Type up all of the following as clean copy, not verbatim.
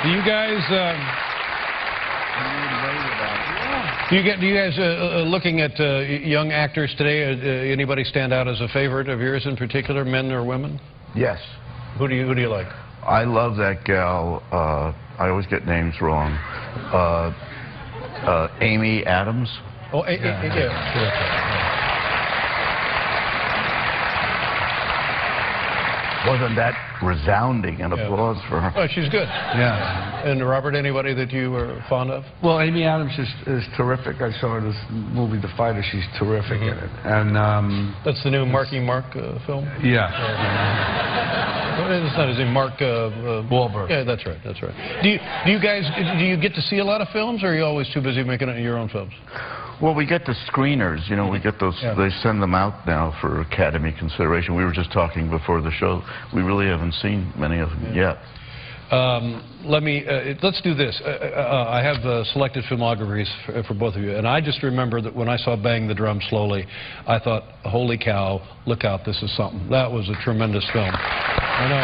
Do you guys? Do you guys looking at young actors today? Anybody stand out as a favorite of yours in particular, men or women? Yes. Who do you like? I love that gal. I always get names wrong. Amy Adams. Oh, yeah. Wasn't that resounding an applause for her? Oh, she's good. Yeah. And Robert, anybody that you were fond of? Well, Amy Adams is terrific. I saw her in this movie, The Fighter. She's terrific in it. And that's the new Marky Mark film? Yeah. It's not his name, Mark Wahlberg. Yeah, that's right. That's right. Do you guys get to see a lot of films, or are you always too busy making your own films? Well, we get the screeners, you know, we get those, they send them out now for Academy consideration. We were just talking before the show. We really haven't seen many of them yet. Let's do this. I have selected filmographies for both of you, and I just remember that when I saw Bang the Drum Slowly, I thought, holy cow, look out, this is something. That was a tremendous film. I know.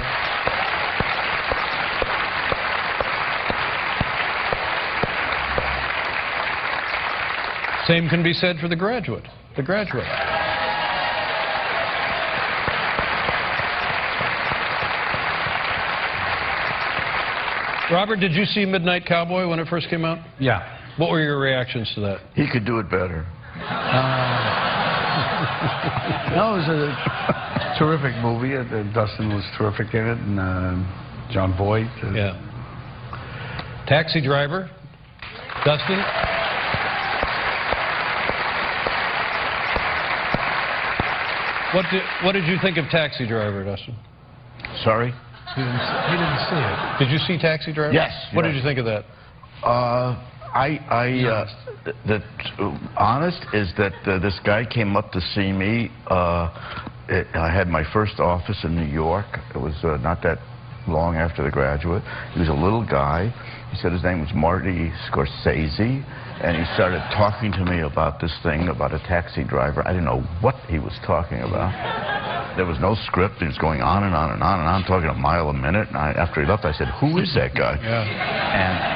Same can be said for The Graduate. The Graduate. Robert, did you see Midnight Cowboy when it first came out? Yeah. What were your reactions to that? He could do it better. No, it was a terrific movie. Dustin was terrific in it, and John Voight. Yeah. Taxi Driver. Dustin? What did you think of Taxi Driver, Dustin? Sorry? He didn't see it. Did you see Taxi Driver? Yes. What did you think of that? The honest is that this guy came up to see me. I had my first office in New York. It was not that long after The Graduate. He was a little guy. He said his name was Marty Scorsese, and he started talking to me about this thing, about a taxi driver. I didn't know what he was talking about. There was no script. He was going on and on and on and on, talking a mile a minute. And after he left, I said, who is that guy? Yeah.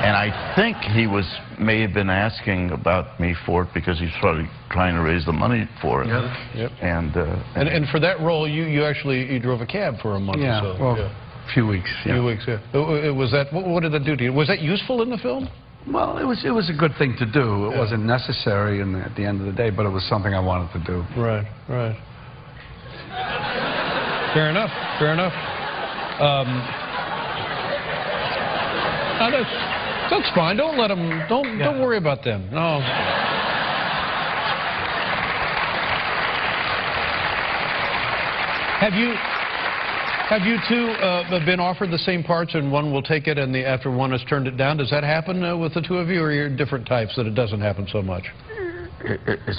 And I think he may have been asking about me for it because he's probably trying to raise the money for it. Yep. And for that role, you drove a cab for a month or so. Well, a few weeks. A few weeks, yeah. Was that, what did that do to you? Was that useful in the film? Well, it was a good thing to do. It wasn't necessary at the end of the day, but it was something I wanted to do. Right, right. Fair enough, fair enough. That's fine. Don't let them, don't worry about them. No. Have you two been offered the same parts and one will take it and after one has turned it down? Does that happen with the two of you, or you're different types that it doesn't happen so much?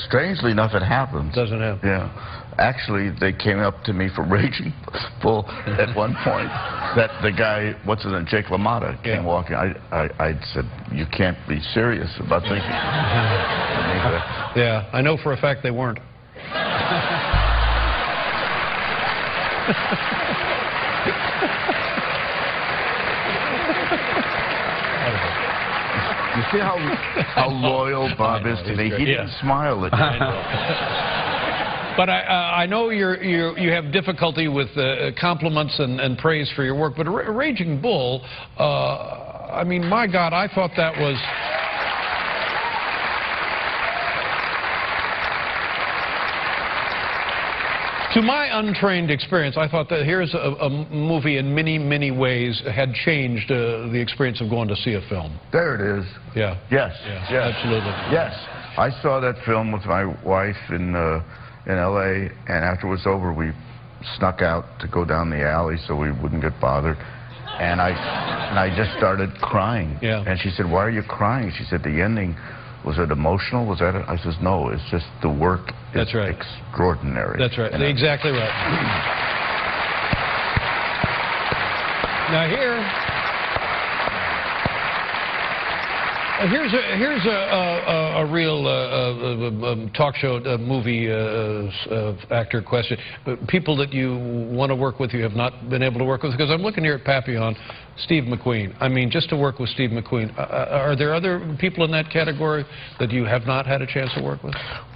Strangely enough, it happens. Doesn't happen. Yeah. Actually, they came up to me for Raging Bull at one point. That the guy, what's his name, Jake LaMotta, came walking. I said, you can't be serious about thinking. Yeah, I know for a fact they weren't. You see how loyal Bob is to me? He didn't smile at me. But I know you have difficulty with compliments and praise for your work. But Raging Bull, I mean, my God, I thought that was. To my untrained experience, I thought that here's a movie in many, many ways had changed the experience of going to see a film. There it is. Yeah. Yes. Yes. Absolutely. Yes. I saw that film with my wife in L.A., and after it was over, we snuck out to go down the alley so we wouldn't get bothered. And I just started crying. Yeah. And she said, "Why are you crying?" She said, "The ending, was it emotional? Was that it?" I says, "No, it's just the work is extraordinary." That's right. Exactly right. Now here, here's a real talk show movie actor question. People that you want to work with, you have not been able to work with, because I'm looking here at Papillon, Steve McQueen. I mean, just to work with Steve McQueen. Are there other people in that category that you have not had a chance to work with?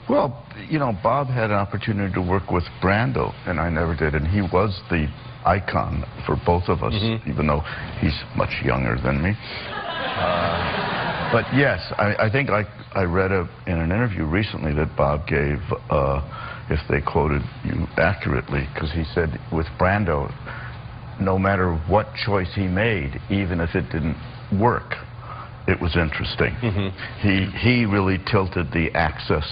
Well, you know, Bob had an opportunity to work with Brando, and I never did, and he was the icon for both of us, even though he's much younger than me. But yes, I think I read in an interview recently that Bob gave, if they quoted you accurately, because he said with Brando, no matter what choice he made, even if it didn't work, it was interesting. He really tilted the axis,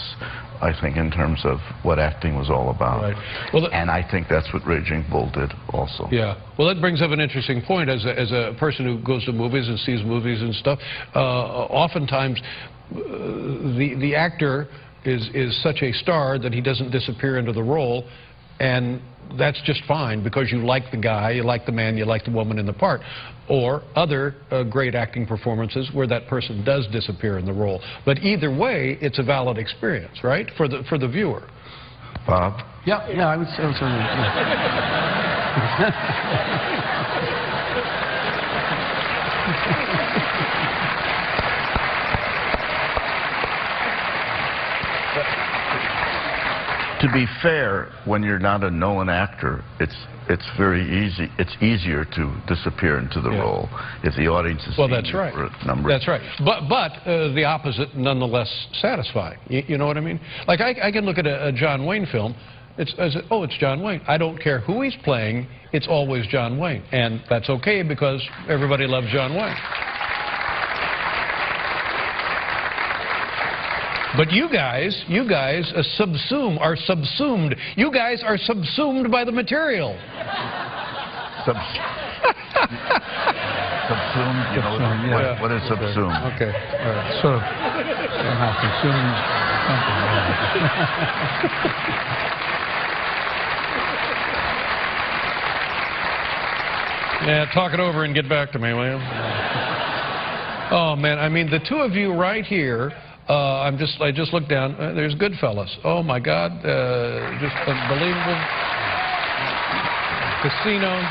I think, in terms of what acting was all about. Right. Well, and I think that's what Raging Bull did also. Yeah. Well, that brings up an interesting point. As a person who goes to movies and sees movies and stuff, oftentimes the actor is such a star that he doesn't disappear into the role, and that's just fine because you like the guy, you like the man, you like the woman in the part. Or other great acting performances where that person does disappear in the role. But either way, it's a valid experience, right, for the viewer. Bob? Yeah, I would say so. To be fair, when you're not a known actor, it's very easy. It's easier to disappear into the role if the audience is seeing that's right. for a number. That's right. But the opposite, nonetheless, satisfying. You know what I mean? Like I can look at a John Wayne film. It's John Wayne. I don't care who he's playing. It's always John Wayne, and that's okay because everybody loves John Wayne. But you guys are subsumed. You guys are subsumed by the material. Subsumed? You know, what is subsumed? Okay. All right. Sort of somehow consumed something. Yeah, talk it over and get back to me, will you? Oh, man, I mean, the two of you right here, I just looked down. There's Goodfellas. Oh my God, just unbelievable. Casino.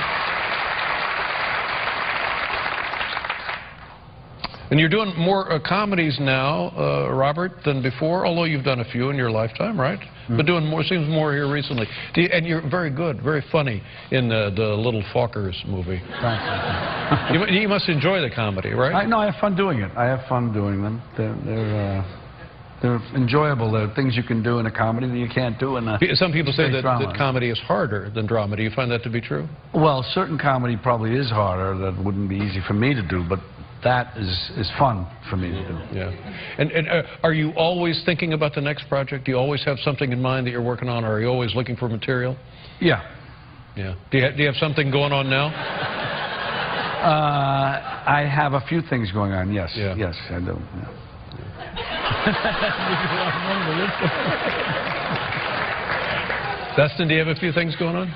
And you're doing more comedies now, Robert, than before. Although you've done a few in your lifetime, right? But doing more, seems more here recently. And you're very good, very funny in the Little Fockers movie. Thanks. You must enjoy the comedy, right? No, I have fun doing it. I have fun doing them. They're enjoyable. There are things you can do in a comedy that you can't do in a Some people say that drama. comedy is harder than drama. Do you find that to be true? Well, certain comedy probably is harder. That wouldn't be easy for me to do, but that is fun for me to do. Yeah. And are you always thinking about the next project? Do you always have something in mind that you're working on, or are you always looking for material? Yeah. Yeah. Do you have something going on now? I have a few things going on, yes. Yeah. Yes, I do. Yeah. Dustin, do you have a few things going on?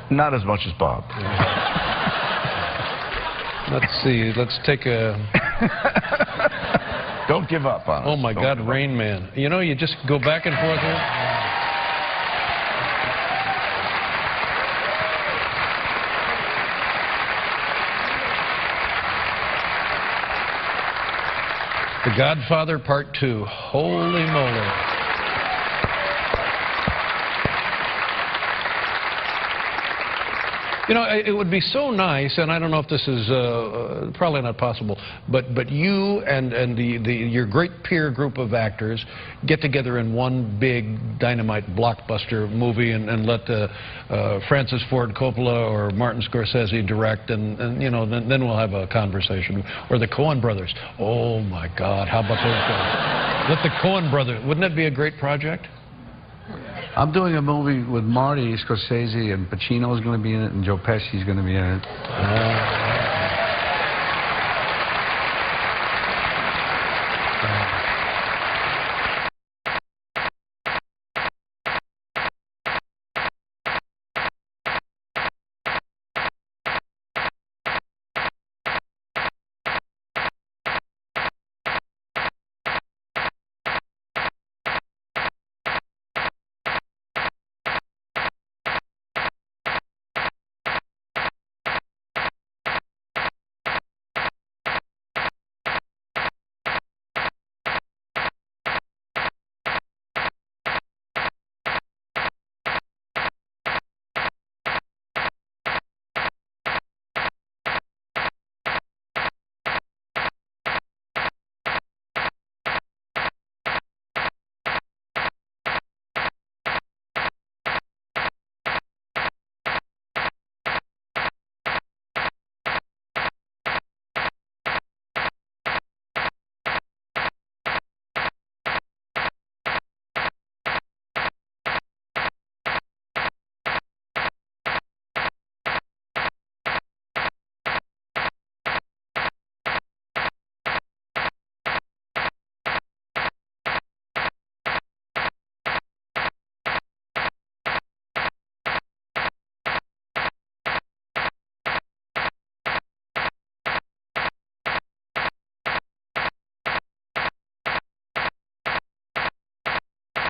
Not as much as Bob. Let's see. Let's take a... Don't give up on us. Oh, my God, Rain Man. You know, you just go back and forth here. The Godfather Part 2. Holy moly. You know, it would be so nice, and I don't know if this is probably not possible, but you and your great peer group of actors get together in one big dynamite blockbuster movie and let Francis Ford Coppola or Martin Scorsese direct, and you know, then we'll have a conversation. Or the Coen brothers. Oh my God, how about those guys? Let the Coen brothers. Wouldn't that be a great project? I'm doing a movie with Marty Scorsese, and Pacino's going to be in it, and Joe Pesci's going to be in it.